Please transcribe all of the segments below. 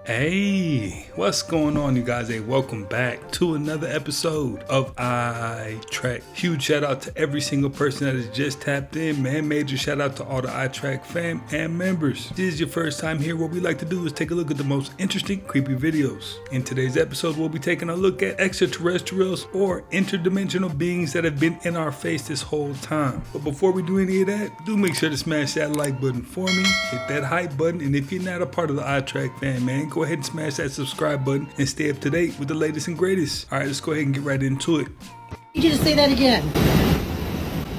Hey, what's going on, you guys? Hey, welcome back to another episode of iTrack. Huge shout out to every single person that has just tapped in, man. Major shout out to all the iTrack fam and members. If this is your first time here, what we like to do is take a look at the most interesting, creepy videos. In today's episode, we'll be taking a look at extraterrestrials or interdimensional beings that have been in our face this whole time. But before we do any of that, do make sure to smash that like button for me, hit that hype button, and if you're not a part of the iTrack fam, man, go ahead and smash that subscribe button and stay up to date with the latest and greatest. All right, let's go ahead and get right into it. You need to say that again.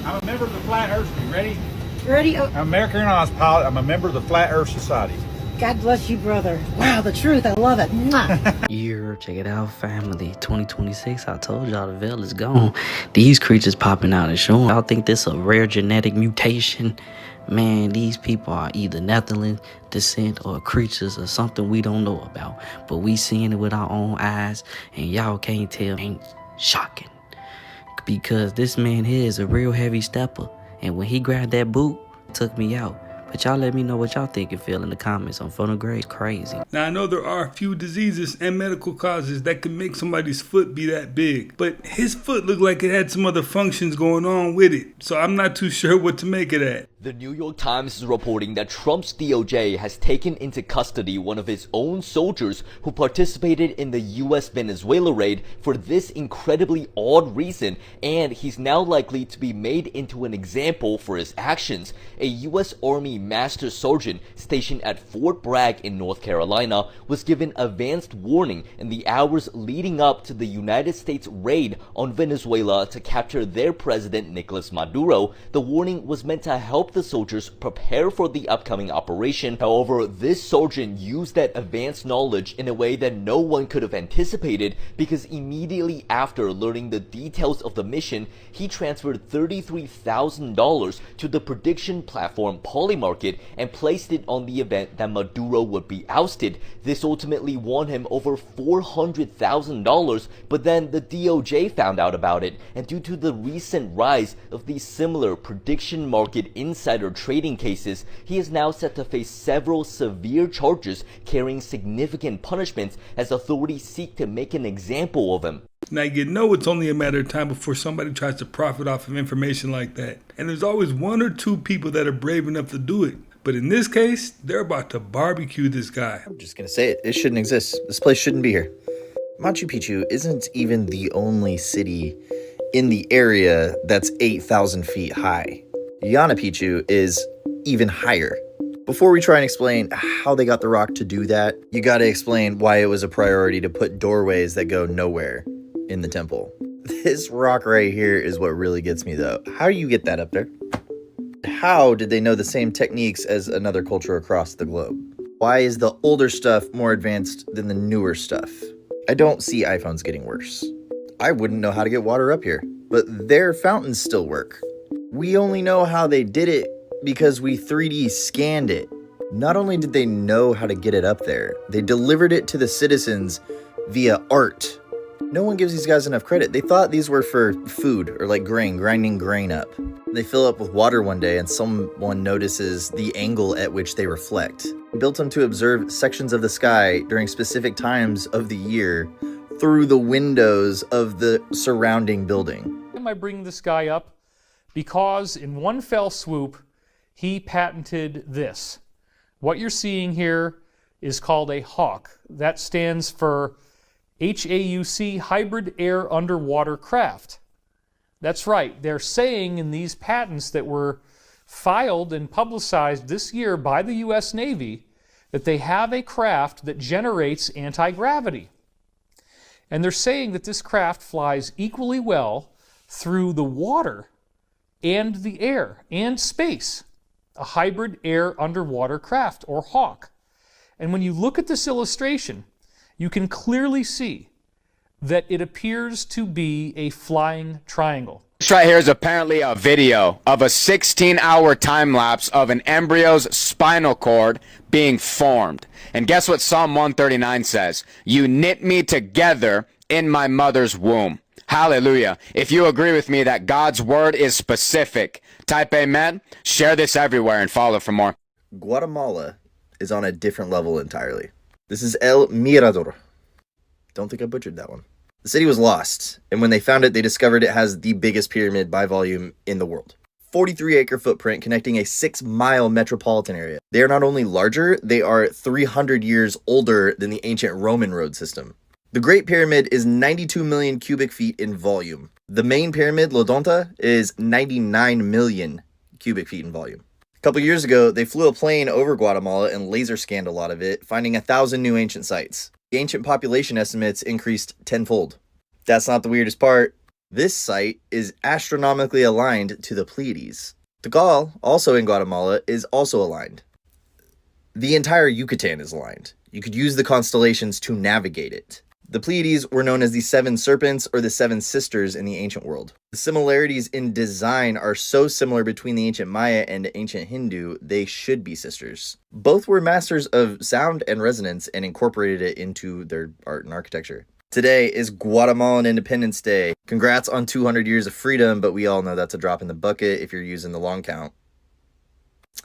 I'm a member of the Flat Earth. You ready? Ready? Oh, I'm American Ozpilot. I'm a member of the Flat Earth Society. God bless you, brother. Wow, the truth. I love it. Year, check it out, family. 2026. I told y'all the veil is gone. These creatures popping out and showing. Y'all think this a rare genetic mutation? Man, these people are either Nephilim descent or creatures or something we don't know about. But we seeing it with our own eyes, and y'all can't tell. Ain't shocking. Because this man here is a real heavy stepper. And when he grabbed that boot, it took me out. But y'all let me know what y'all think and feel in the comments on Phonograde. Crazy. Now, I know there are a few diseases and medical causes that can make somebody's foot be that big, but his foot looked like it had some other functions going on with it, so I'm not too sure what to make of that. The New York Times is reporting that Trump's DOJ has taken into custody one of his own soldiers who participated in the U.S. Venezuela raid for this incredibly odd reason, and he's now likely to be made into an example for his actions. A U.S. Army Master Sergeant stationed at Fort Bragg in North Carolina was given advanced warning in the hours leading up to the United States raid on Venezuela to capture their president Nicolas Maduro. The warning was meant to help the soldiers prepare for the upcoming operation. However, this sergeant used that advanced knowledge in a way that no one could have anticipated, because immediately after learning the details of the mission, he transferred $33,000 to the prediction platform Polymarket and placed it on the event that Maduro would be ousted. This ultimately won him over $400,000, but then the DOJ found out about it, and due to the recent rise of these similar prediction market insider trading cases, he is now set to face several severe charges carrying significant punishments as authorities seek to make an example of him. Now, you know it's only a matter of time before somebody tries to profit off of information like that. And there's always one or two people that are brave enough to do it. But in this case, they're about to barbecue this guy. I'm just gonna say it. It shouldn't exist. This place shouldn't be here. Machu Picchu isn't even the only city in the area that's 8,000 feet high. Yana Picchu is even higher. Before we try and explain how they got the rock to do that, you gotta explain why it was a priority to put doorways that go nowhere in the temple. This rock right here is what really gets me though. How do you get that up there? How did they know the same techniques as another culture across the globe? Why is the older stuff more advanced than the newer stuff? I don't see iPhones getting worse. I wouldn't know how to get water up here, but their fountains still work. We only know how they did it because we 3D scanned it. Not only did they know how to get it up there, they delivered it to the citizens via art. No one gives these guys enough credit. They thought these were for food or like grain, grinding grain up. They fill up with water one day and someone notices the angle at which they reflect. Built them to observe sections of the sky during specific times of the year through the windows of the surrounding building. Why am I bringing this guy up? Because in one fell swoop, he patented this. What you're seeing here is called a HAUC. That stands for HAUC, Hybrid Air Underwater Craft. That's right, they're saying in these patents that were filed and publicized this year by the U.S. Navy that they have a craft that generates anti-gravity. And they're saying that this craft flies equally well through the water and the air and space. A hybrid air underwater craft, or HAUC. And when you look at this illustration, you can clearly see that it appears to be a flying triangle. This right here is apparently a video of a 16-hour time lapse of an embryo's spinal cord being formed. And guess what Psalm 139 says? You knit me together in my mother's womb. Hallelujah. If you agree with me that God's word is specific, type amen, share this everywhere, and follow for more. Guatemala is on a different level entirely. This is El Mirador. Don't think I butchered that one. The city was lost, and when they found it, they discovered it has the biggest pyramid by volume in the world. 43-acre footprint connecting a 6-mile metropolitan area. They are not only larger, they are 300 years older than the ancient Roman road system. The Great Pyramid is 92 million cubic feet in volume. The main pyramid, L'Odonta, is 99 million cubic feet in volume. A couple years ago, they flew a plane over Guatemala and laser scanned a lot of it, finding 1,000 new ancient sites. The ancient population estimates increased tenfold. That's not the weirdest part. This site is astronomically aligned to the Pleiades. Tikal, also in Guatemala, is also aligned. The entire Yucatan is aligned. You could use the constellations to navigate it. The Pleiades were known as the Seven Serpents or the Seven Sisters in the ancient world. The similarities in design are so similar between the ancient Maya and ancient Hindu, they should be sisters. Both were masters of sound and resonance and incorporated it into their art and architecture. Today is Guatemalan Independence Day. Congrats on 200 years of freedom, but we all know that's a drop in the bucket if you're using the long count.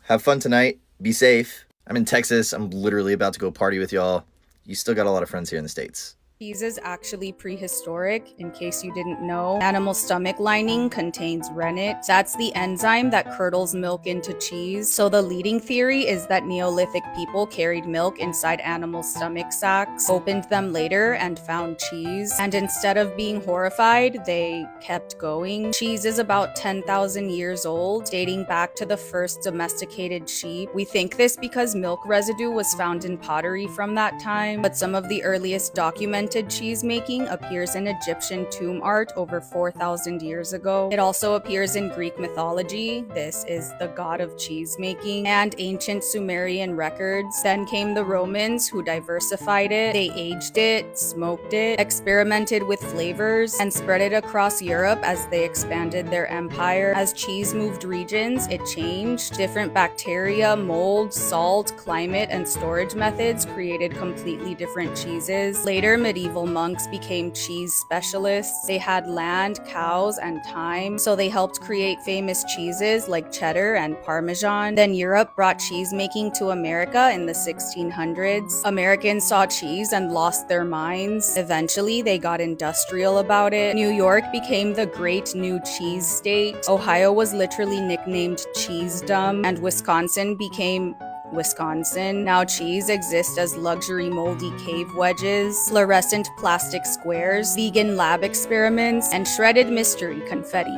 Have fun tonight. Be safe. I'm in Texas. I'm literally about to go party with y'all. You still got a lot of friends here in the States. Cheese is actually prehistoric, in case you didn't know. Animal stomach lining contains rennet. That's the enzyme that curdles milk into cheese. So the leading theory is that Neolithic people carried milk inside animal stomach sacs, opened them later, and found cheese. And instead of being horrified, they kept going. Cheese is about 10,000 years old, dating back to the first domesticated sheep. We think this because milk residue was found in pottery from that time, but some of the earliest documented cheese making appears in Egyptian tomb art over 4,000 years ago. It also appears in Greek mythology. This is the god of cheese making, and ancient Sumerian records. Then came the Romans, who diversified it. They aged it, smoked it, experimented with flavors, and spread it across Europe as they expanded their empire. As cheese moved regions, it changed. Different bacteria, mold, salt, climate, and storage methods created completely different cheeses. Later, medieval monks became cheese specialists. They had land, cows, and time, so they helped create famous cheeses like cheddar and Parmesan. Then Europe brought cheese making to America in the 1600s. Americans saw cheese and lost their minds. Eventually, they got industrial about it. New York became the great new cheese state. Ohio was literally nicknamed Cheesedom, and Wisconsin became Wisconsin. Now cheese exists as luxury moldy cave wedges, fluorescent plastic squares, vegan lab experiments, and shredded mystery confetti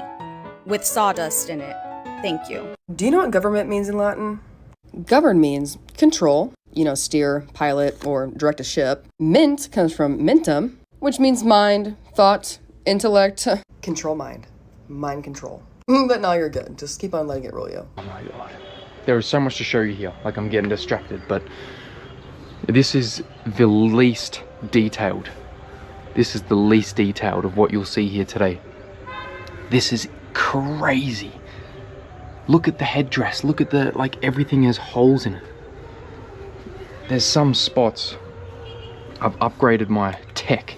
with sawdust in it. Thank you. Do you know what government means in Latin? Govern means control, steer, pilot, or direct a ship. Mint comes from mentum, which means mind, thought, intellect. Control mind. Mind control. But now you're good. Just keep on letting it roll you. Oh my god. There is so much to show you here, like I'm getting distracted, but this is the least detailed. This is the least detailed of what you'll see here today. This is crazy. Look at the headdress, look at everything has holes in it. There's some spots, I've upgraded my tech.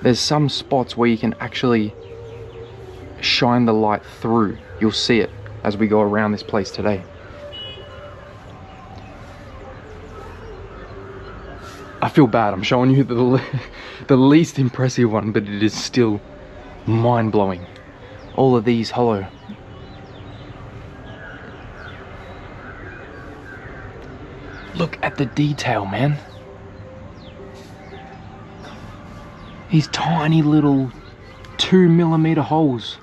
There's some spots where you can actually shine the light through. You'll see it as we go around this place today. I feel bad, I'm showing you the least impressive one, but it is still mind-blowing. All of these hollow. Look at the detail, man. These tiny little 2mm holes.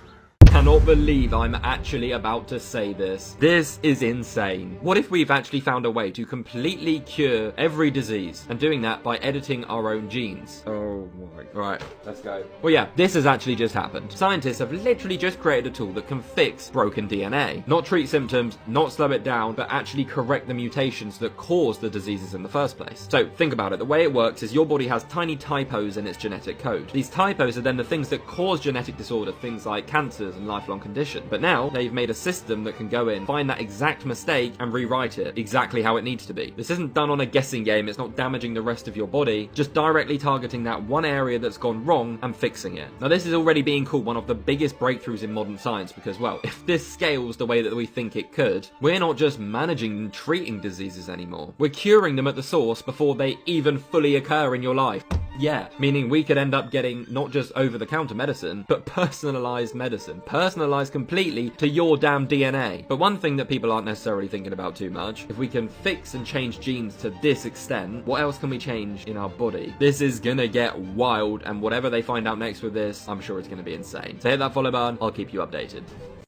Cannot believe I'm actually about to say this. This is insane. What if we've actually found a way to completely cure every disease, and doing that by editing our own genes? Oh my. Right, let's go. Well, yeah, this has actually just happened. Scientists have literally just created a tool that can fix broken DNA. Not treat symptoms, not slow it down, but actually correct the mutations that cause the diseases in the first place. So think about it. The way it works is your body has tiny typos in its genetic code. These typos are then the things that cause genetic disorder, things like cancers and lifelong condition. But now they've made a system that can go in, find that exact mistake, and rewrite it exactly how it needs to be. This isn't done on a guessing game. It's not damaging the rest of your body, just directly targeting that one area area that's gone wrong and fixing it. Now this is already being called one of the biggest breakthroughs in modern science because, well, if this scales the way that we think it could, we're not just managing and treating diseases anymore. We're curing them at the source before they even fully occur in your life. Yeah, meaning we could end up getting not just over-the-counter medicine, but personalized medicine. Personalized completely to your damn DNA. But one thing that people aren't necessarily thinking about too much, if we can fix and change genes to this extent, what else can we change in our body? This is gonna get wild, and whatever they find out next with this, I'm sure it's gonna be insane. So hit that follow button, I'll keep you updated.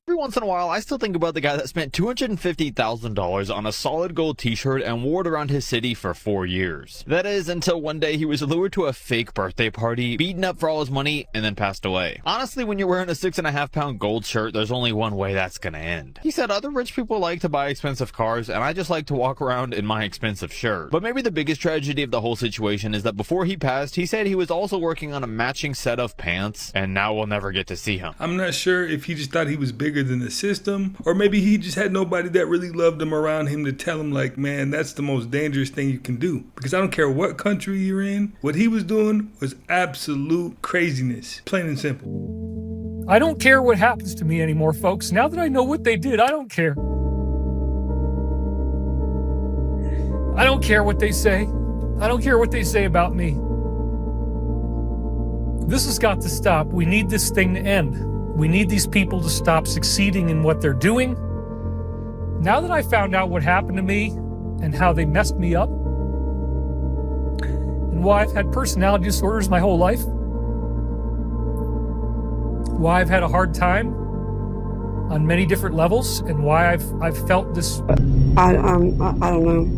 Every once in a while, I still think about the guy that spent $250,000 on a solid gold t-shirt and wore it around his city for 4 years. That is, until one day he was lured to a fake birthday party, beaten up for all his money, and then passed away. Honestly, when you're wearing a 6.5-pound gold shirt, there's only one way that's gonna end. He said other rich people like to buy expensive cars, and I just like to walk around in my expensive shirt. But maybe the biggest tragedy of the whole situation is that before he passed, he said he was also working on a matching set of pants, and now we'll never get to see him. I'm not sure if he just thought he was bigger than the system, or maybe he just had nobody that really loved him around him to tell him, like, man, that's the most dangerous thing you can do. Because I don't care what country you're in, what he was doing was absolute craziness, plain and simple. I don't care what happens to me anymore, folks. Now that I know what they did, I don't care. I don't care what they say. I don't care what they say about me. This has got to stop. We need this thing to end. We need these people to stop succeeding in what they're doing. Now that I found out what happened to me and how they messed me up, and why I've had personality disorders my whole life, why I've had a hard time on many different levels, and why I've felt this. I don't know.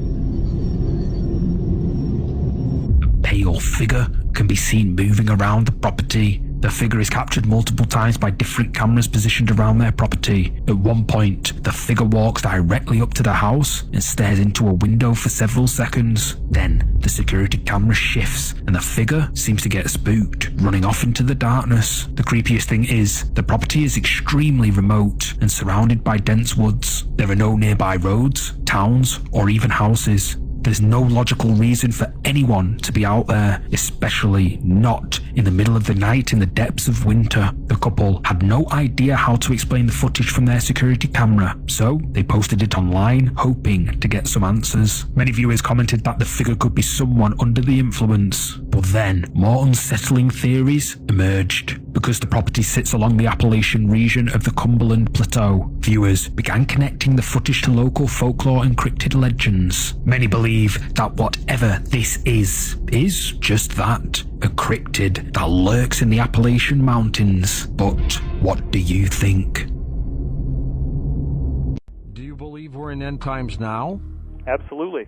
A pale figure can be seen moving around the property. The figure is captured multiple times by different cameras positioned around their property. At one point, the figure walks directly up to the house and stares into a window for several seconds. Then, the security camera shifts and the figure seems to get spooked, running off into the darkness. The creepiest thing is, the property is extremely remote and surrounded by dense woods. There are no nearby roads, towns, or even houses. There's no logical reason for anyone to be out there, especially not in the middle of the night in the depths of winter. The couple had no idea how to explain the footage from their security camera, so they posted it online, hoping to get some answers. Many viewers commented that the figure could be someone under the influence, but then more unsettling theories emerged. Because the property sits along the Appalachian region of the Cumberland Plateau, viewers began connecting the footage to local folklore and cryptid legends. Many believe that whatever this is just that, a cryptid that lurks in the Appalachian Mountains. But what do you think? Do you believe we're in end times now? Absolutely.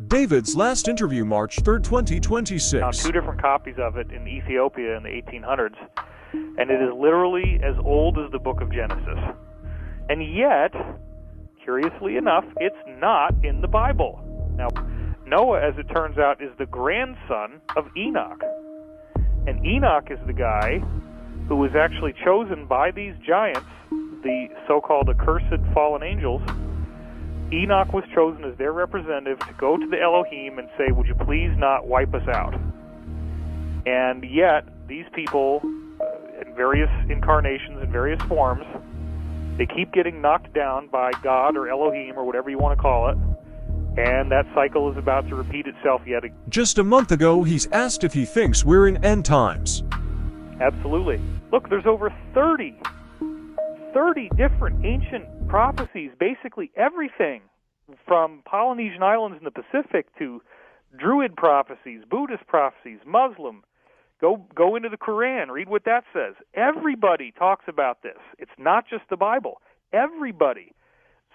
David's last interview, March 3rd, 2026. Found 2 different copies of it in Ethiopia in the 1800s, and it is literally as old as the book of Genesis. And yet, curiously enough, it's not in the Bible. Now, Noah, as it turns out, is the grandson of Enoch. And Enoch is the guy who was actually chosen by these giants, the so-called accursed fallen angels. Enoch was chosen as their representative to go to the Elohim and say, would you please not wipe us out? And yet, these people, in various incarnations, in various forms, they keep getting knocked down by God or Elohim or whatever you want to call it, and that cycle is about to repeat itself yet again. Just a month ago, he's asked if he thinks we're in end times. Absolutely. Look, there's over 30 different ancient prophecies, basically everything from Polynesian islands in the Pacific to Druid prophecies, Buddhist prophecies, Muslim. Go into the Quran, read what that says. Everybody talks about this. It's not just the Bible. Everybody.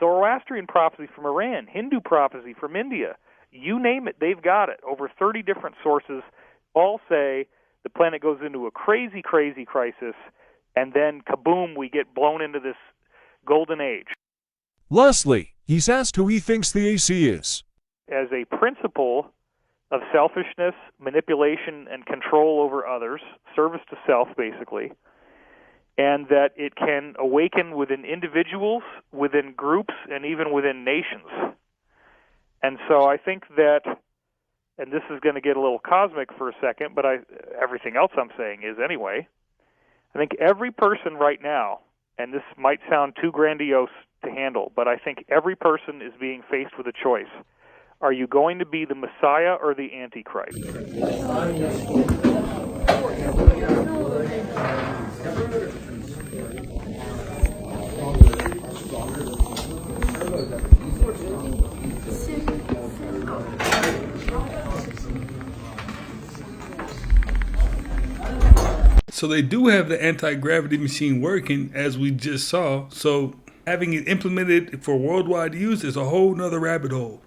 Zoroastrian prophecy from Iran, Hindu prophecy from India, you name it, they've got it. Over 30 different sources all say the planet goes into a crazy, crazy crisis, and then kaboom, we get blown into this golden age. Lastly, he's asked who he thinks the AC is. As a principle of selfishness, manipulation, and control over others, service to self, basically, and that it can awaken within individuals, within groups, and even within nations. And so I think that and this is going to get a little cosmic for a second, but everything else I'm saying is anyway, I think every person right now, and this might sound too grandiose to handle, but I think every person is being faced with a choice. Are you going to be the Messiah or the Antichrist? So they do have the anti-gravity machine working, as we just saw. So having it implemented for worldwide use is a whole nother rabbit hole.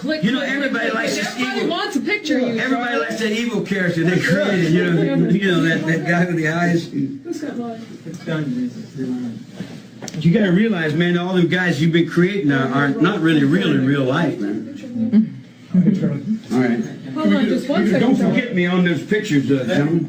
You know, everybody likes this Everybody evil. wants a picture of you. Everybody likes that evil character they created. You know that guy with the eyes. But you gotta realize, man, all them guys you've been creating are not really real in real life, man. All right. Hold on, just one second. Don't forget me on those pictures, gentlemen.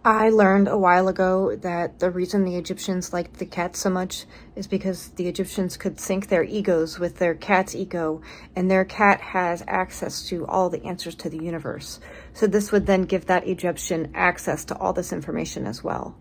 I learned a while ago that the reason the Egyptians liked the cat so much is because the Egyptians could sync their egos with their cat's ego, and their cat has access to all the answers to the universe. So this would then give that Egyptian access to all this information as well.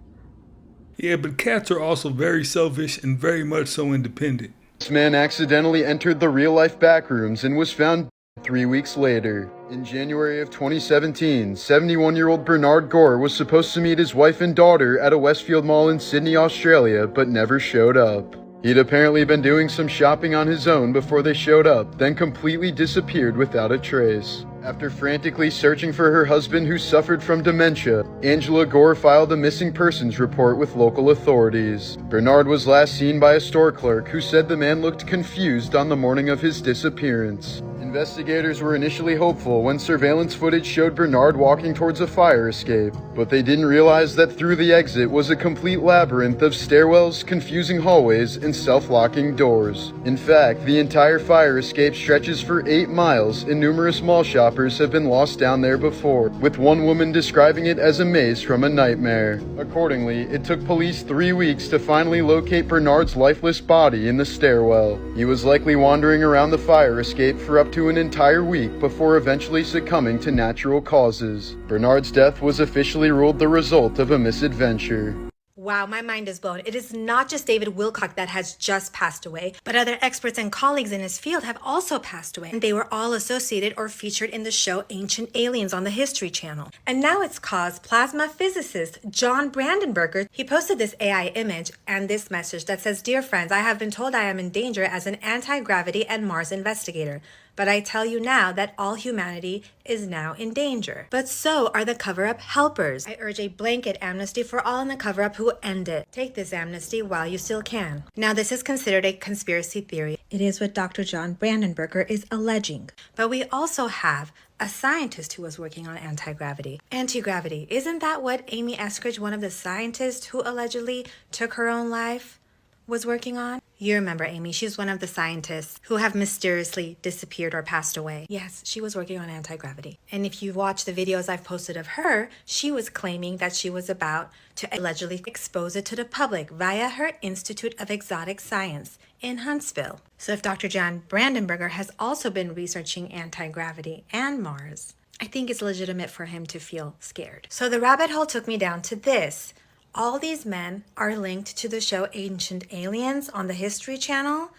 Yeah, but cats are also very selfish and very much so independent. This man accidentally entered the real-life backrooms and was found 3 weeks later. In January of 2017, 71-year-old Bernard Gore was supposed to meet his wife and daughter at a Westfield mall in Sydney, Australia, but never showed up. He'd apparently been doing some shopping on his own before they showed up, then completely disappeared without a trace. After frantically searching for her husband who suffered from dementia, Angela Gore filed a missing persons report with local authorities. Bernard was last seen by a store clerk who said the man looked confused on the morning of his disappearance. Investigators were initially hopeful when surveillance footage showed Bernard walking towards a fire escape, but they didn't realize that through the exit was a complete labyrinth of stairwells, confusing hallways, and self-locking doors. In fact, the entire fire escape stretches for 8 miles, and numerous mall shoppers have been lost down there before, with one woman describing it as a maze from a nightmare. Accordingly, it took police 3 weeks to finally locate Bernard's lifeless body in the stairwell. He was likely wandering around the fire escape for up to an entire week before eventually succumbing to natural causes. Bernard's death was officially ruled the result of a misadventure. Wow, my mind is blown. It is not just David Wilcock that has just passed away, but other experts and colleagues in his field have also passed away. And they were all associated or featured in the show Ancient Aliens on the History Channel. And now it's caused plasma physicist John Brandenburger. He posted this AI image and this message that says, "Dear friends, I have been told I am in danger as an anti-gravity and Mars investigator. But I tell you now that all humanity is now in danger. But so are the cover-up helpers. I urge a blanket amnesty for all in the cover-up who end it. Take this amnesty while you still can." Now, this is considered a conspiracy theory. It is what Dr. John Brandenburger is alleging. But we also have a scientist who was working on anti-gravity. Anti-gravity, isn't that what Amy Eskridge, one of the scientists who allegedly took her own life, was working on? You remember Amy, she's one of the scientists who have mysteriously disappeared or passed away. Yes, she was working on anti-gravity. And if you watch the videos I've posted of her, she was claiming that she was about to allegedly expose it to the public via her Institute of Exotic Science in Huntsville. So if Dr. John Brandenburger has also been researching anti-gravity and Mars, I think it's legitimate for him to feel scared. So the rabbit hole took me down to this. All these men are linked to the show Ancient Aliens on the History Channel,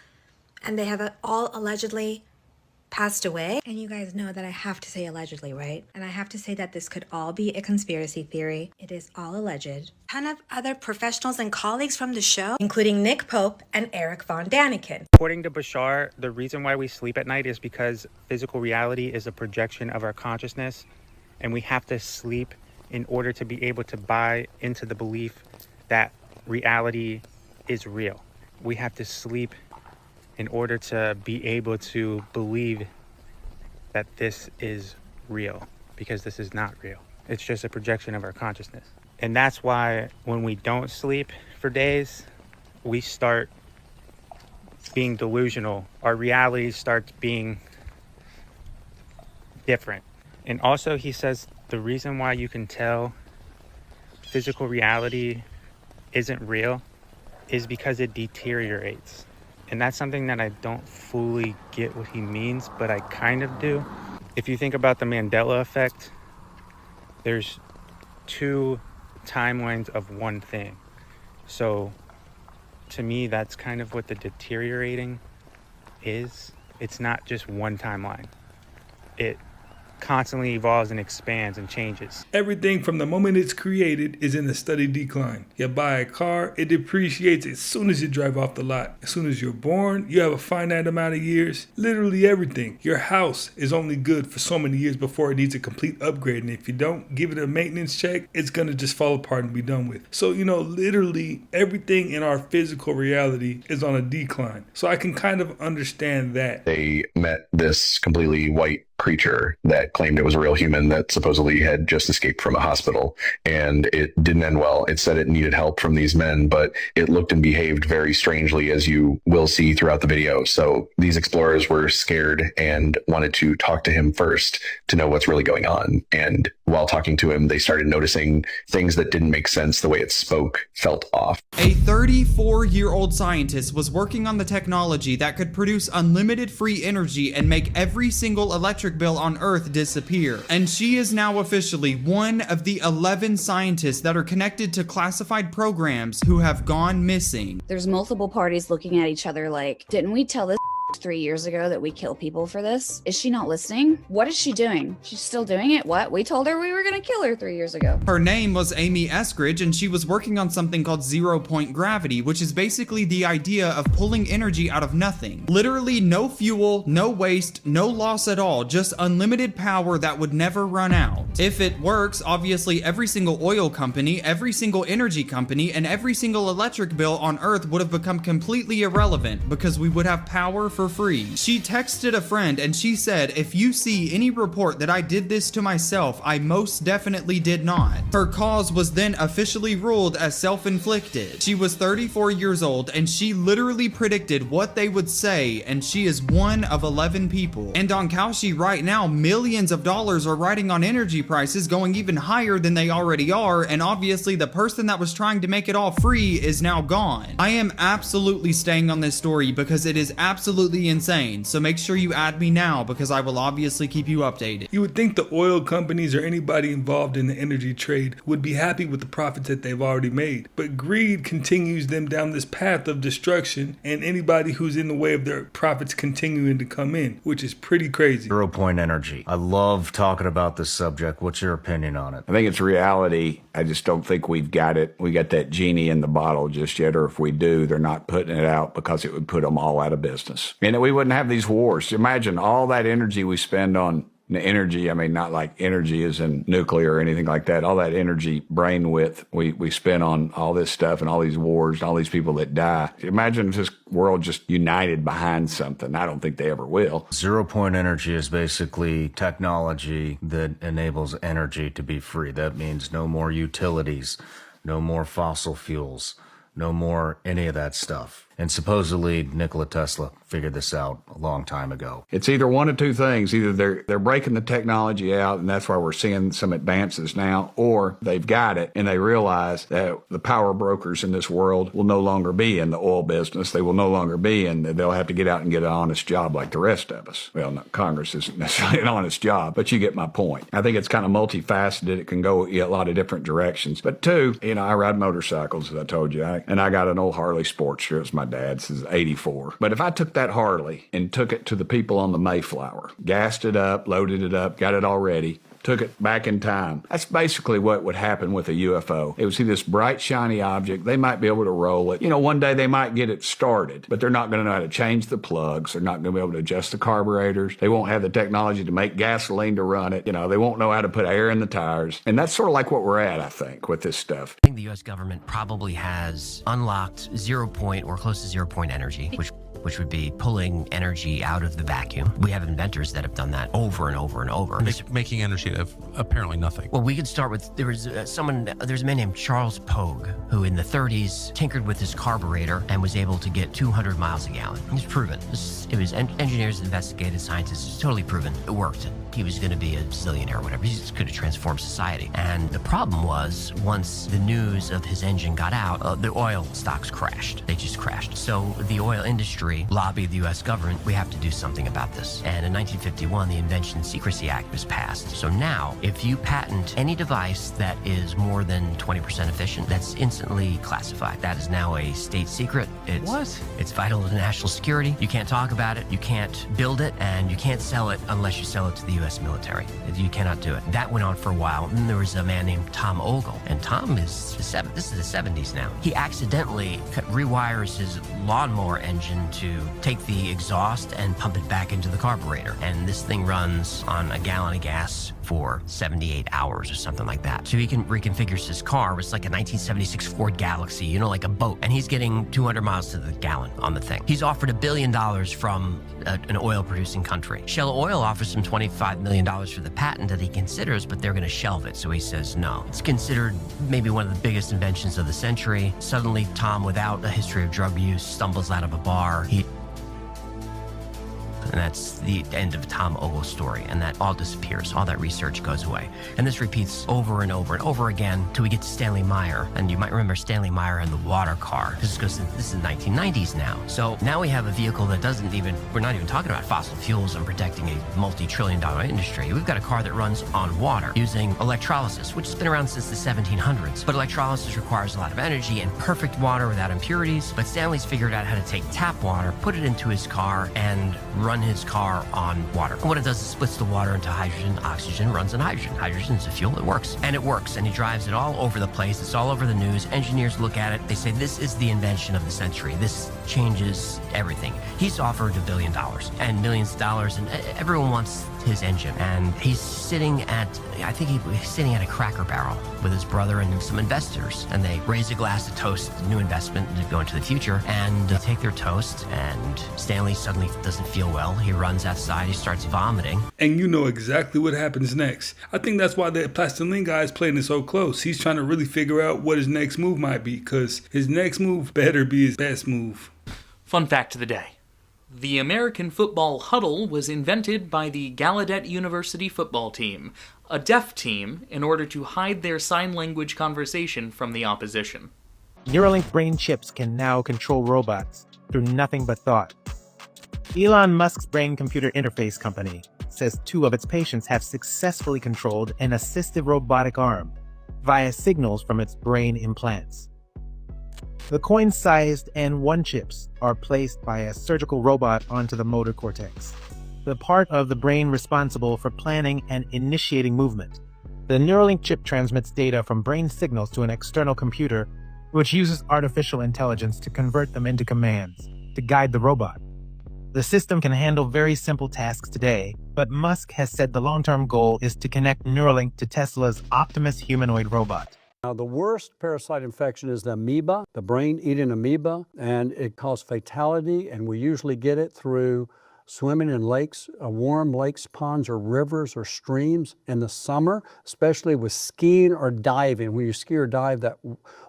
and they have all allegedly passed away. And you guys know that I have to say allegedly, right? And I have to say that this could all be a conspiracy theory. It is all alleged. A ton of other professionals and colleagues from the show, including Nick Pope and Eric Von Daniken. According to Bashar, the reason why we sleep at night is because physical reality is a projection of our consciousness, and we have to sleep in order to be able to buy into the belief that reality is real. We have to sleep in order to be able to believe that this is real, because this is not real. It's just a projection of our consciousness. And that's why when we don't sleep for days, we start being delusional. Our reality starts being different. And also he says the reason why you can tell physical reality isn't real is because it deteriorates. And that's something that I don't fully get what he means, but I kind of do. If you think about the Mandela effect, there's 2 timelines of one thing. So to me, that's kind of what the deteriorating is. It's not just one timeline. It constantly evolves and expands and changes. Everything from the moment it's created is in a steady decline. You buy a car, it depreciates as soon as you drive off the lot. As soon as you're born, you have a finite amount of years. Literally everything. Your house is only good for so many years before it needs a complete upgrade. And if you don't give it a maintenance check, it's going to just fall apart and be done with. So, literally everything in our physical reality is on a decline. So I can kind of understand that. They met this completely white creature that claimed it was a real human that supposedly had just escaped from a hospital, and it didn't end well. It said it needed help from these men, but it looked and behaved very strangely, as you will see throughout the video. So these explorers were scared and wanted to talk to him first to know what's really going on. And while talking to him, they started noticing things that didn't make sense. The way it spoke felt off. A 34-year-old scientist was working on the technology that could produce unlimited free energy and make every single electric bill on Earth disappear. And she is now officially one of the 11 scientists that are connected to classified programs who have gone missing. There's multiple parties looking at each other like, didn't we tell this 3 years ago that we kill people for this? Is she not listening? What is she doing? She's still doing it? What? We told her we were gonna kill her 3 years ago. Her name was Amy Eskridge, and she was working on something called zero-point gravity, which is basically the idea of pulling energy out of nothing. Literally no fuel, no waste, no loss at all, just unlimited power that would never run out. If it works, obviously every single oil company, every single energy company, and every single electric bill on Earth would have become completely irrelevant because we would have power for free. She texted a friend and she said, if you see any report that I did this to myself, I most definitely did not. Her cause was then officially ruled as self-inflicted. She was 34 years old and she literally predicted what they would say, and she is one of 11 people. And on Kalshi right now, millions of dollars are riding on energy prices going even higher than they already are, and obviously the person that was trying to make it all free is now gone. I am absolutely staying on this story because it is absolutely insane, so make sure you add me now because I will obviously keep you updated. You would think the oil companies or anybody involved in the energy trade would be happy with the profits that they've already made, but greed continues them down this path of destruction, and anybody who's in the way of their profits continuing to come in, which is pretty crazy. 0-point energy. I love talking about this subject. What's your opinion on it? I think it's reality. I just don't think we got that genie in the bottle just yet, or if we do, they're not putting it out because it would put them all out of business. And we wouldn't have these wars. Imagine all that energy we spend on energy. I mean, not like energy as in nuclear or anything like that. All that energy, brain width, we spend on all this stuff and all these wars and all these people that die. Imagine if this world just united behind something. I don't think they ever will. 0-point energy is basically technology that enables energy to be free. That means no more utilities, no more fossil fuels, no more any of that stuff. And supposedly Nikola Tesla figured this out a long time ago. It's either one of two things. Either they're breaking the technology out, and that's why we're seeing some advances now, or they've got it and they realize that the power brokers in this world will no longer be in the oil business. They will no longer be in. They'll have to get out and get an honest job like the rest of us. Well, not Congress isn't necessarily an honest job, but you get my point. I think it's kind of multifaceted. It can go a lot of different directions. But two, I ride motorcycles, as I told you, and I got an old Harley Sportster. It's my dad's. This is 84. But if I took that Harley and took it to the people on the Mayflower, gassed it up, loaded it up, got it all ready, took it back in time, that's basically what would happen with a UFO. They would see this bright, shiny object. They might be able to roll it. One day they might get it started, but they're not going to know how to change the plugs. They're not going to be able to adjust the carburetors. They won't have the technology to make gasoline to run it. They won't know how to put air in the tires. And that's sort of like what we're at, I think, with this stuff. I think the U.S. government probably has unlocked 0-point or close to 0-point energy, which would be pulling energy out of the vacuum. We have inventors that have done that over and over and over. Making energy out of apparently nothing. Well, we could start with, there's a man named Charles Pogue, who in the 30s tinkered with his carburetor and was able to get 200 miles a gallon. It's proven. It was engineers, investigated, scientists. It's totally proven. It worked. He was going to be a zillionaire or whatever. He just could have transformed society. And the problem was, once the news of his engine got out, the oil stocks crashed. They just crashed. So the oil industry century lobbied the U.S. government, we have to do something about this. And in 1951, the Inventions Secrecy Act was passed. So now, if you patent any device that is more than 20% efficient, that's instantly classified. That is now a state secret. It's vital to national security. You can't talk about it, you can't build it, and you can't sell it unless you sell it to the U.S. military. You cannot do it. That went on for a while. And then there was a man named Tom Ogle. And Tom is, this is the 70s now. He accidentally rewires his lawnmower engine to take the exhaust and pump it back into the carburetor. And this thing runs on a gallon of gas for 78 hours or something like that. So he reconfigures his car. It's like a 1976 Ford Galaxy, you know, like a boat. And he's getting 200 miles to the gallon on the thing. He's offered $1 billion from an oil-producing country. Shell Oil offers him $25 million for the patent that he considers, but they're going to shelve it. So he says no. It's considered maybe one of the biggest inventions of the century. Suddenly, Tom, without a history of drug use, stumbles out of a bar. And that's the end of Tom Ogle's story, and that all disappears. All that research goes away. And this repeats over and over and over again till we get to Stanley Meyer. And you might remember Stanley Meyer and the water car. This is the 1990s now. So now we have a vehicle that we're not even talking about fossil fuels and protecting a multi-trillion-dollar industry. We've got a car that runs on water using electrolysis, which has been around since the 1700s. But electrolysis requires a lot of energy and perfect water without impurities. But Stanley's figured out how to take tap water, put it into his car, and run his car on water. And what it does is splits the water into hydrogen, oxygen, runs on hydrogen. Hydrogen is a fuel, it works. And it works, and he drives it all over the place. It's all over the news. Engineers look at it, they say this is the invention of the century. This changes everything. He's offered $1 billion and millions of dollars, and everyone wants his engine. And he's sitting at a Cracker Barrel with his brother and some investors, and they raise a glass to toast the new investment to go into the future, and they take their toast, and Stanley suddenly doesn't feel well. He runs outside, he starts vomiting. And you know exactly what happens next. I think that's why the Plastiline guy is playing it so close. He's trying to really figure out what his next move might be, because his next move better be his best move. Fun fact of the day. The American football huddle was invented by the Gallaudet University football team, a deaf team, in order to hide their sign language conversation from the opposition. Neuralink brain chips can now control robots through nothing but thought. Elon Musk's brain-computer interface company says 2 of its patients have successfully controlled an assistive robotic arm via signals from its brain implants. The coin-sized N1 chips are placed by a surgical robot onto the motor cortex, the part of the brain responsible for planning and initiating movement. The Neuralink chip transmits data from brain signals to an external computer, which uses artificial intelligence to convert them into commands to guide the robot. The system can handle very simple tasks today, but Musk has said the long-term goal is to connect Neuralink to Tesla's Optimus humanoid robot. Now, the worst parasite infection is the amoeba, the brain-eating amoeba, and it causes fatality, and we usually get it through swimming in lakes, warm lakes, ponds, or rivers, or streams in the summer, especially with skiing or diving. When you ski or dive, that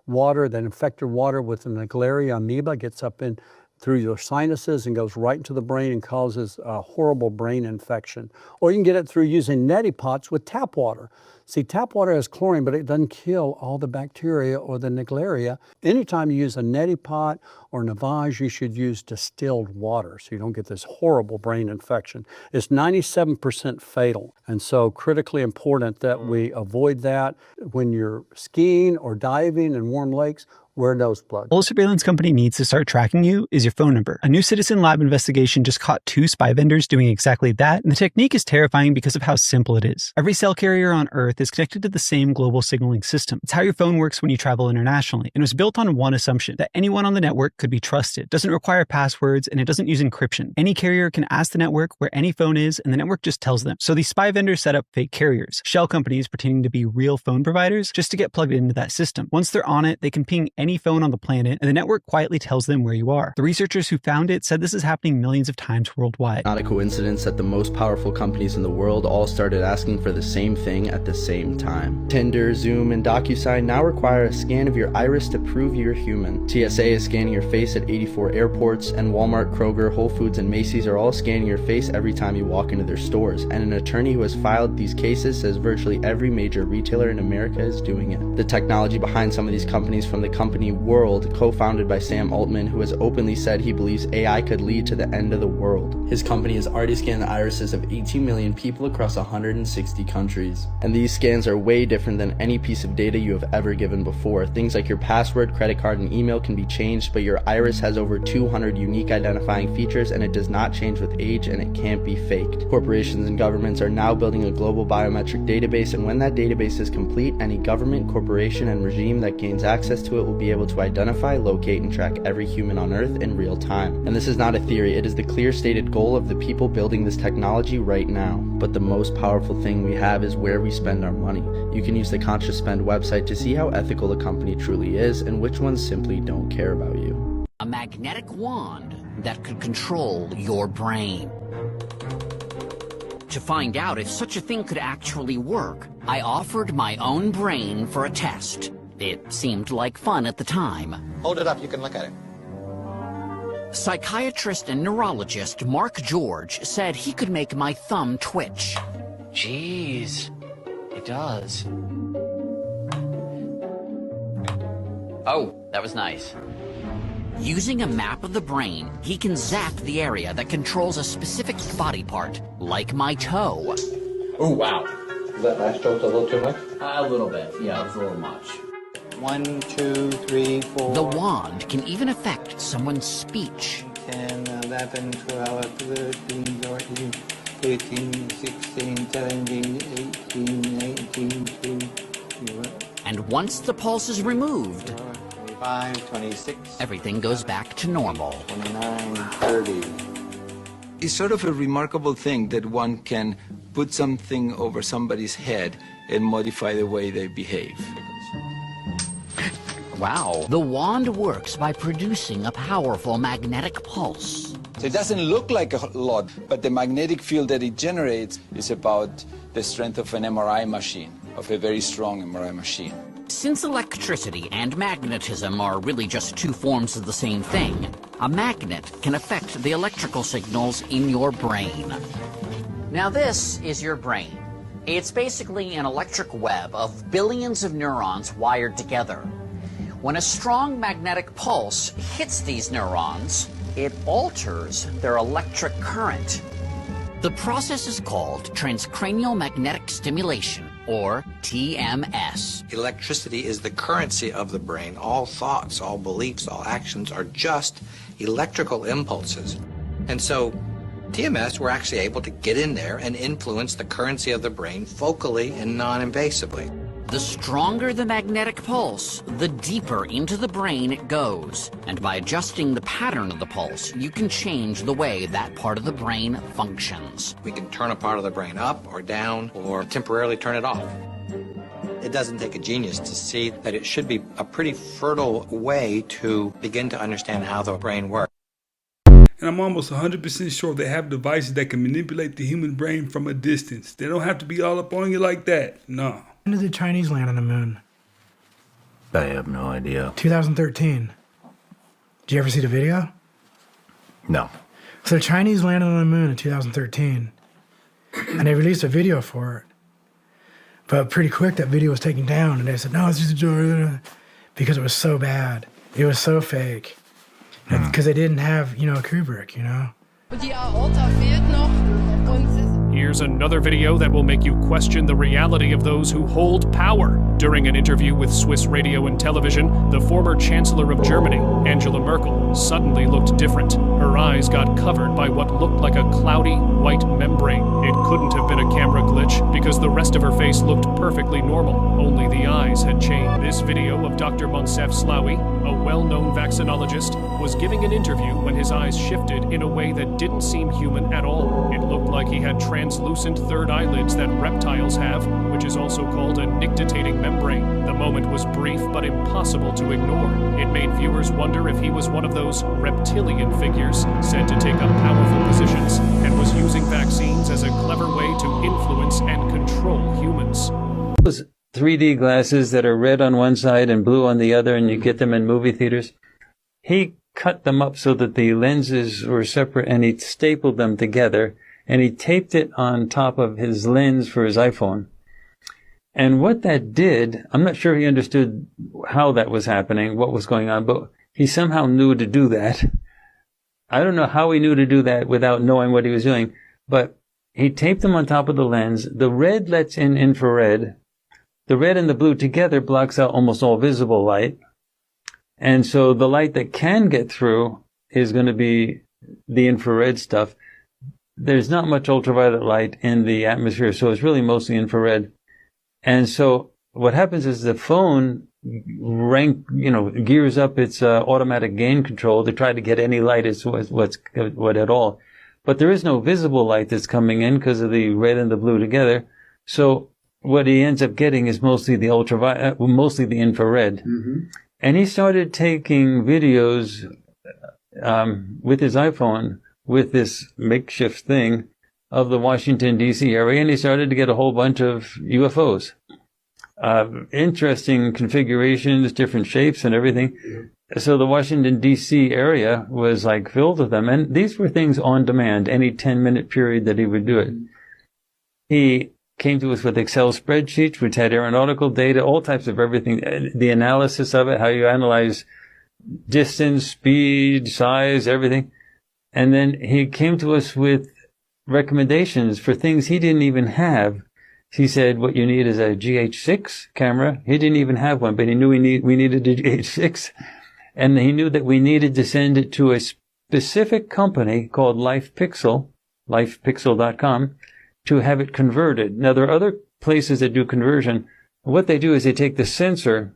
water, that infected water with the Naegleria amoeba gets up in through your sinuses and goes right into the brain and causes a horrible brain infection. Or you can get it through using neti pots with tap water. See, tap water has chlorine, but it doesn't kill all the bacteria or the Naegleria. Anytime you use a neti pot or Navage, you should use distilled water so you don't get this horrible brain infection. It's 97% fatal, and so critically important that we avoid that. When you're skiing or diving in warm lakes, wear nose plugs. All a surveillance company needs to start tracking you is your phone number. A new Citizen Lab investigation just caught 2 spy vendors doing exactly that, and the technique is terrifying because of how simple it is. Every cell carrier on Earth is connected to the same global signaling system. It's how your phone works when you travel internationally, and it was built on one assumption, that anyone on the network could be trusted. It doesn't require passwords, and it doesn't use encryption. Any carrier can ask the network where any phone is, and the network just tells them. So these spy vendors set up fake carriers, shell companies pretending to be real phone providers, just to get plugged into that system. Once they're on it, they can ping any phone on the planet, and the network quietly tells them where you are. The researchers who found it said this is happening millions of times worldwide. Not a coincidence that the most powerful companies in the world all started asking for the same thing at the same time. Tinder, Zoom, and DocuSign now require a scan of your iris to prove you're human. TSA is scanning your face at 84 airports, and Walmart, Kroger, Whole Foods, and Macy's are all scanning your face every time you walk into their stores, and an attorney who has filed these cases says virtually every major retailer in America is doing it. The technology behind some of these companies from the company World, co-founded by Sam Altman, who has openly said he believes AI could lead to the end of the world. His company has already scanned the irises of 18 million people across 160 countries. And these scans are way different than any piece of data you have ever given before. Things like your password, credit card, and email can be changed, but your iris has over 200 unique identifying features, and it does not change with age, and it can't be faked. Corporations and governments are now building a global biometric database, and when that database is complete, any government, corporation, and regime that gains access to it will be able to identify, locate, and track every human on Earth in real time. And this is not a theory, it is the clear stated goal of the people building this technology right now. But the most powerful thing we have is where we spend our money. You can use the Conscious Spend website to see how ethical the company truly is and which ones simply don't care about you. A magnetic wand that could control your brain. To find out if such a thing could actually work, I offered my own brain for a test. It seemed like fun at the time. Hold it up, you can look at it. Psychiatrist and neurologist Mark George said he could make my thumb twitch. Jeez, it does. Oh, that was nice. Using a map of the brain, he can zap the area that controls a specific body part, like my toe. Oh, wow. That last stroke's a little too much? A little bit, yeah, it was a little much. 1, 2, 3, 4. The wand can even affect someone's speech. 10, 11, 12, 13, 14, 15, 16, 17, 18, 19, 20. And once the pulse is removed, 25, 26. Everything goes back to normal. 29, 30. It's sort of a remarkable thing that one can put something over somebody's head and modify the way they behave. Wow. The wand works by producing a powerful magnetic pulse. So it doesn't look like a lot, but the magnetic field that it generates is about the strength of an MRI machine, of a very strong MRI machine. Since electricity and magnetism are really just two forms of the same thing, a magnet can affect the electrical signals in your brain. Now this is your brain. It's basically an electric web of billions of neurons wired together. When a strong magnetic pulse hits these neurons, it alters their electric current. The process is called transcranial magnetic stimulation, or TMS. Electricity is the currency of the brain. All thoughts, all beliefs, all actions are just electrical impulses. And so TMS, we're actually able to get in there and influence the currency of the brain focally and non-invasively. The stronger the magnetic pulse, the deeper into the brain it goes. And by adjusting the pattern of the pulse, you can change the way that part of the brain functions. We can turn a part of the brain up or down or temporarily turn it off. It doesn't take a genius to see that it should be a pretty fertile way to begin to understand how the brain works. And I'm almost 100% sure they have devices that can manipulate the human brain from a distance. They don't have to be all up on you like that. No. When did the Chinese land on the moon? I have no idea. 2013. Did you ever see the video? No. So the Chinese landed on the moon in 2013. And they released a video for it. But pretty quick, that video was taken down. And they said, no, it's just a joke. Because it was so bad. It was so fake. Because they didn't have, Kubrick, Here's another video that will make you question the reality of those who hold power. During an interview with Swiss radio and television, the former Chancellor of Germany, Angela Merkel, suddenly looked different. Her eyes got covered by what looked like a cloudy white membrane. It couldn't have been a camera glitch because the rest of her face looked perfectly normal. Only the eyes had changed. This video of Dr. Monsef Slaoui, a well-known vaccinologist, was giving an interview when his eyes shifted in a way that didn't seem human at all. It looked like he had translucent third eyelids that reptiles have, which is also called a nictitating membrane. The moment was brief but impossible to ignore. It made viewers wonder if he was one of those reptilian figures said to take up powerful positions and was using vaccines as a clever way to influence and control humans. 3D glasses that are red on one side and blue on the other, and you get them in movie theaters. He cut them up so that the lenses were separate, and he stapled them together, and he taped it on top of his lens for his iPhone. And what that did, I'm not sure he understood how that was happening, what was going on, but he somehow knew to do that. I don't know how he knew to do that without knowing what he was doing, but he taped them on top of the lens. The red lets in infrared. The red and the blue together blocks out almost all visible light. And so the light that can get through is going to be the infrared stuff. There's not much ultraviolet light in the atmosphere, so it's really mostly infrared. And so what happens is the phone gears up its automatic gain control to try to get any light what at all. But there is no visible light that's coming in because of the red and the blue together. So what he ends up getting is mostly the ultraviolet, mostly the infrared. Mm-hmm. And he started taking videos with his iPhone with this makeshift thing of the Washington, D.C. area, and he started to get a whole bunch of UFOs. Interesting configurations, different shapes and everything. Mm-hmm. So the Washington, D.C. area was like filled with them. And these were things on demand, any 10-minute period that he would do it. He came to us with Excel spreadsheets, which had aeronautical data, all types of everything, the analysis of it, how you analyze distance, speed, size, everything. And then he came to us with recommendations for things he didn't even have. He said, what you need is a GH6 camera. He didn't even have one, but he knew we needed a GH6. And he knew that we needed to send it to a specific company called lifepixel.com, to have it converted. Now, there are other places that do conversion. What they do is they take the sensor,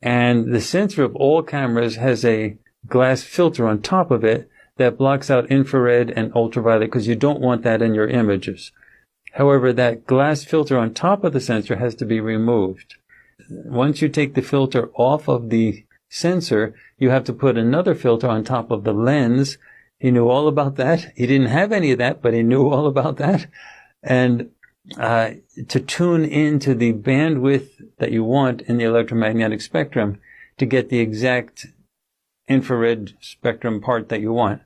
and the sensor of all cameras has a glass filter on top of it that blocks out infrared and ultraviolet because you don't want that in your images. However, that glass filter on top of the sensor has to be removed. Once you take the filter off of the sensor, you have to put another filter on top of the lens. He knew all about that. He didn't have any of that, but he knew all about that. And to tune into the bandwidth that you want in the electromagnetic spectrum to get the exact infrared spectrum part that you want.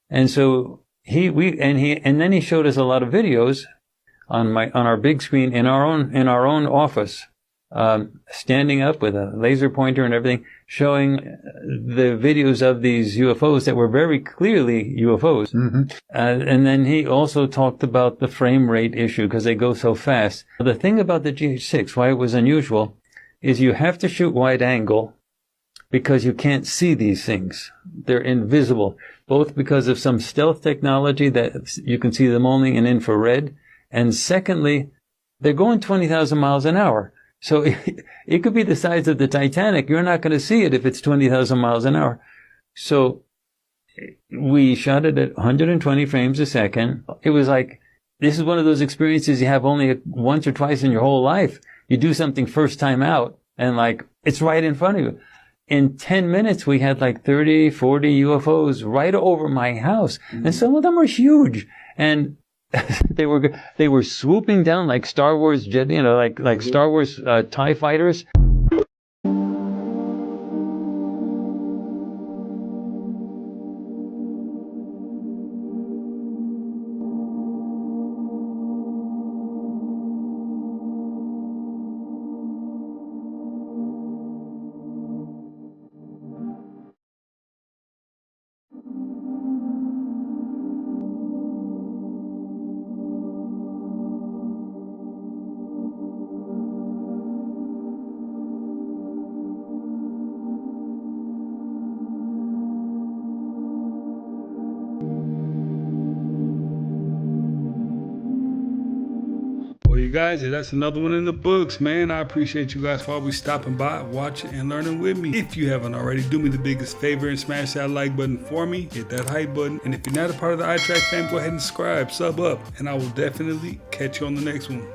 And so then he showed us a lot of videos on our big screen in our own office, standing up with a laser pointer and everything, showing the videos of these UFOs that were very clearly UFOs. Mm-hmm. And then he also talked about the frame rate issue because they go so fast. The thing about the GH6, why it was unusual, is you have to shoot wide angle because you can't see these things. They're invisible, both because of some stealth technology that you can see them only in infrared, and secondly, they're going 20,000 miles an hour. So it could be the size of the Titanic. You're not going to see it if it's 20,000 miles an hour. So we shot it at 120 frames a second. It was like, this is one of those experiences you have only once or twice in your whole life. You do something first time out and like, it's right in front of you. In 10 minutes, we had like 30, 40 UFOs right over my house. Mm-hmm. And some of them are huge. And they were swooping down like Star Wars jet, like Star Wars TIE fighters. Guys, that's another one in the books, man. I appreciate you guys for always stopping by, watching, and learning with me. If you haven't already, do me the biggest favor and smash that like button for me. Hit that hype button. And if you're not a part of the iTrack fam, go ahead and subscribe, sub up, and I will definitely catch you on the next one.